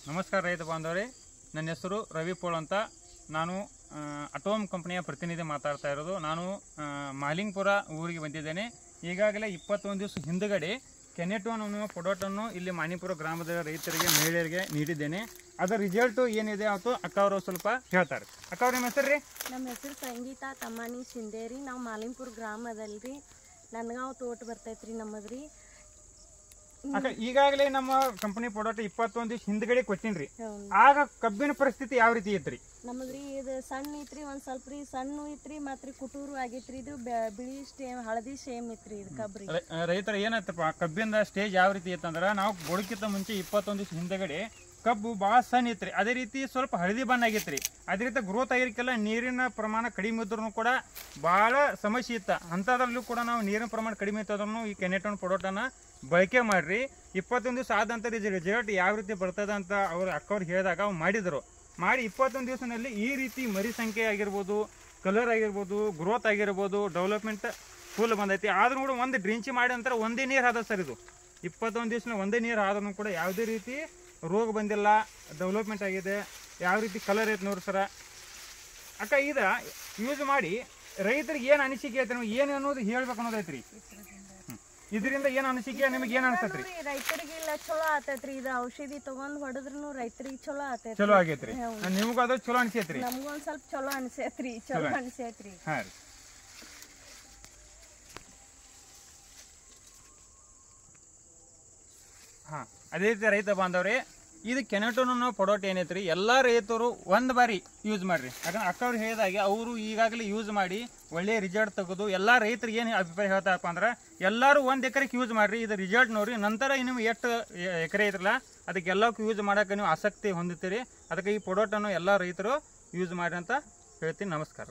ನಮಸ್ಕಾರ ರೈತ ಬಾಂಧವರೇ, ನನ್ನ ಹೆಸರು ರವಿ ಪೋಳ್ ಅಂತ. ನಾನು ಅಟೋಮ್ ಕಂಪನಿಯ ಪ್ರತಿನಿಧಿ ಮಾತಾಡ್ತಾ ಇರೋದು. ನಾನು ಮಾಲಿಂಗ್ಪುರ ಊರಿಗೆ ಬಂದಿದ್ದೇನೆ. ಈಗಾಗಲೇ 21 ದಿವಸ ಹಿಂದುಗಡೆ ಕೆನೆಟೋನ್ ಅನ್ನುವ ಪ್ರಾಡಕ್ಟನ್ನು ಇಲ್ಲಿ ಮಾನಿಪುರ ಗ್ರಾಮದ ರೈತರಿಗೆ, ಮಹಿಳೆಯರಿಗೆ ನೀಡಿದ್ದೇನೆ. ಅದರ ರಿಸಲ್ಟು ಏನಿದೆ ಅಂತ ಅಕ್ಕ ಅವರು ಸ್ವಲ್ಪ ಹೇಳ್ತಾರೆ. ಅಕ್ಕ ಅವ್ರ ನಿಮ್ಮ ಹೆಸರು ರೀ? ನಮ್ಮ ಹೆಸರು ಸಂಗೀತಾ ತಮ್ಮಾನಿ ಶಿಂದೇರಿ. ನಾವು ಮಾಲಿಂಪುರ ಗ್ರಾಮದಲ್ರಿ. ನನ್ಗಾವ್ ತೋಟ ಬರ್ತೈತ್ರಿ ನಮ್ಮದ್ರಿ. ಅಕ್ಕ, ಈಗಾಗಲೇ ನಮ್ಮ ಕಂಪನಿ ಪ್ರಾಡಕ್ಟ್ 21 ದಿವಸ ಹಿಂದ್ಗಡೆ ಕೊಟ್ಟಿನ್ರಿ. ಆಗ ಕಬ್ಬಿನ ಪರಿಸ್ಥಿತಿ ಯಾವ ರೀತಿ ಐತ್ರಿ? ನಮ್ಮದ್ರಿ ಇದು ಸಣ್ಣ ಐತ್ರಿ, ಒಂದ್ ಸ್ವಲ್ಪ ರೀ ಸಣ್ಣ ಐತ್ರಿ, ಮತ್ರಿ ಕುಟೂರು ಆಗೈತ್ರಿ. ಇದು ಬಿಳಿ ಸ್ಟೇಮ್, ಹಳದಿ ಸೇಮ್ ಐತ್ರಿ ಇದು ಕಬ್ರಿ. ರೈತರ ಏನಾಯ್ತಪ್ಪ, ಕಬ್ಬಿನ ಸ್ಟೇಜ್ ಯಾವ ರೀತಿ ಐತಂದ್ರ, ನಾವು ಗೋಡಕ್ಕಿಂತ ಮುಂಚೆ 21 ದಿವಸ ಹಿಂದಗಡೆ ಕಬ್ಬು ಭಾಳ ಸಣ್ಣ ಐತ್ರಿ. ಅದೇ ರೀತಿ ಸ್ವಲ್ಪ ಹಳದಿ ಬಣ್ಣ ಆಗೈತ್ರಿ. ಅದೇ ರೀತಿ ಗ್ರೋತ್ ಆಗಿರ್ಕೆಲ್ಲ ನೀರಿನ ಪ್ರಮಾಣ ಕಡಿಮೆ ಇದ್ರೂ ಕೂಡ ಭಾಳ ಸಮಸ್ಯೆ ಇತ್ತು. ಅಂಥದ್ರಲ್ಲೂ ಕೂಡ ನಾವು ನೀರಿನ ಪ್ರಮಾಣ ಕಡಿಮೆ ಇತ್ತದ್ರೂ ಈ ಕೆನೆಟೋನ್ ಪ್ರಾಡಕ್ಟನ್ನು ಬಳಕೆ ಮಾಡ್ರಿ. 21 ದಿವಸ ಆದಂಥ ರಿಸಲ್ಟ್ ಯಾವ ರೀತಿ ಬರ್ತದೆ ಅಂತ ಅವ್ರು ಅಕ್ಕವ್ರು ಹೇಳಿದಾಗ ಅವ್ರು ಮಾಡಿದರು. ಮಾಡಿ 21 ದಿವಸದಲ್ಲಿ ಈ ರೀತಿ ಮರಿ ಸಂಖ್ಯೆ ಆಗಿರ್ಬೋದು, ಕಲರ್ ಆಗಿರ್ಬೋದು, ಗ್ರೋತ್ ಆಗಿರ್ಬೋದು, ಡೆವಲಪ್ಮೆಂಟ್ ಫುಲ್ ಬಂದೈತಿ. ಆದ್ರೂ ಕೂಡ ಒಂದು ಡ್ರಿಂಚಿ ಮಾಡಿ ಅಂತಾರೆ ಒಂದೇ ನೀರು ಆದ ಸರ್. ಇದು 21 ದಿವಸ ಒಂದೇ ನೀರು ಆದ್ರೂ ಕೂಡ ಯಾವುದೇ ರೀತಿ ರೋಗ ಬಂದಿಲ್ಲ, ಡೆವಲಪ್ಮೆಂಟ್ ಆಗಿದೆ. ಯಾವ ರೀತಿ ಕಲರ್ ಐತೆ ನೋಡಿ ಸರ. ಅಕ್ಕ, ಇದು ಯೂಸ್ ಮಾಡಿ ರೈತರಿಗೆ ಏನು ಅನಿಸಿಕೆ ಐತೆ, ನೀವು ಏನು ಅನ್ನೋದು ಹೇಳ್ಬೇಕು ಅನ್ನೋದೈತ್ರಿ. ಇದರಿಂದ ಏನು ಅನಿಸಿಕೆ, ನಿಮಗೆ ಏನು ಅನಿಸ್ತೈತ್ರಿ? ರೈತರಿಗೆ ಇಲ್ಲ ಚಲೋ ಆತೈತ್ರಿ. ಇದು ಔಷಧಿ ತಗೊಂಡ್ ಹೊಡೆದ್ರು ರೈತರಿಗೆ ಚಲೋ ಆತೈತ್ರಿ. ಚಲೋ ಆಗೈತ್ರಿ. ನಿಮಗೂ ಅದು ಚಲೋ ಅನಿಸೈತ್ರಿ? ನಮ್ಗೊಂದ್ ಸ್ವಲ್ಪ ಚಲೋ ಅನಿಸೈತ್ರಿ. ಚಲೋ ಅನಿಸೈತ್ರಿ. ಹಾಂ ರೀ. ಹಾಂ, ಅದೇ ರೀತಿ ರೈತ ಬಾಂಧವ್ರೆ, ಇದು ಕೆನೆಟೋನ್ ಅನ್ನೋ ಪ್ರಾಡಕ್ಟ್ ಏನೈತ್ರಿ, ಎಲ್ಲ ರೈತರು ಒಂದು ಬಾರಿ ಯೂಸ್ ಮಾಡ್ರಿ. ಯಾಕಂದ್ರೆ ಅಕ್ಕವ್ರು ಹೇಳಿದಾಗೆ ಅವರು ಈಗಾಗಲೇ ಯೂಸ್ ಮಾಡಿ ಒಳ್ಳೆ ರಿಸಲ್ಟ್ ತೆಗೆದು ಎಲ್ಲ ರೈತರಿಗೆ ಏನು ಅಭಿಪ್ರಾಯ ಹೇಳ್ತಾರಪ್ಪ ಅಂದ್ರೆ, ಎಲ್ಲರೂ 1 ಎಕರೆಗೆ ಯೂಸ್ ಮಾಡ್ರಿ, ಇದು ರಿಸಲ್ಟ್ ನೋಡ್ರಿ. ನಂತರ ನಿಮ್ಗೆ ಎಷ್ಟು ಎಕರೆ ಐತ್ರಲ್ಲ ಅದಕ್ಕೆಲ್ಲಕ್ಕೂ ಯೂಸ್ ಮಾಡೋಕೆ ನೀವು ಆಸಕ್ತಿ ಹೊಂದುತ್ತೀರಿ. ಅದಕ್ಕೆ ಈ ಪ್ರಾಡಕ್ಟನ್ನು ಎಲ್ಲ ರೈತರು ಯೂಸ್ ಮಾಡ್ರಿ ಅಂತ ಹೇಳ್ತೀನಿ. ನಮಸ್ಕಾರ.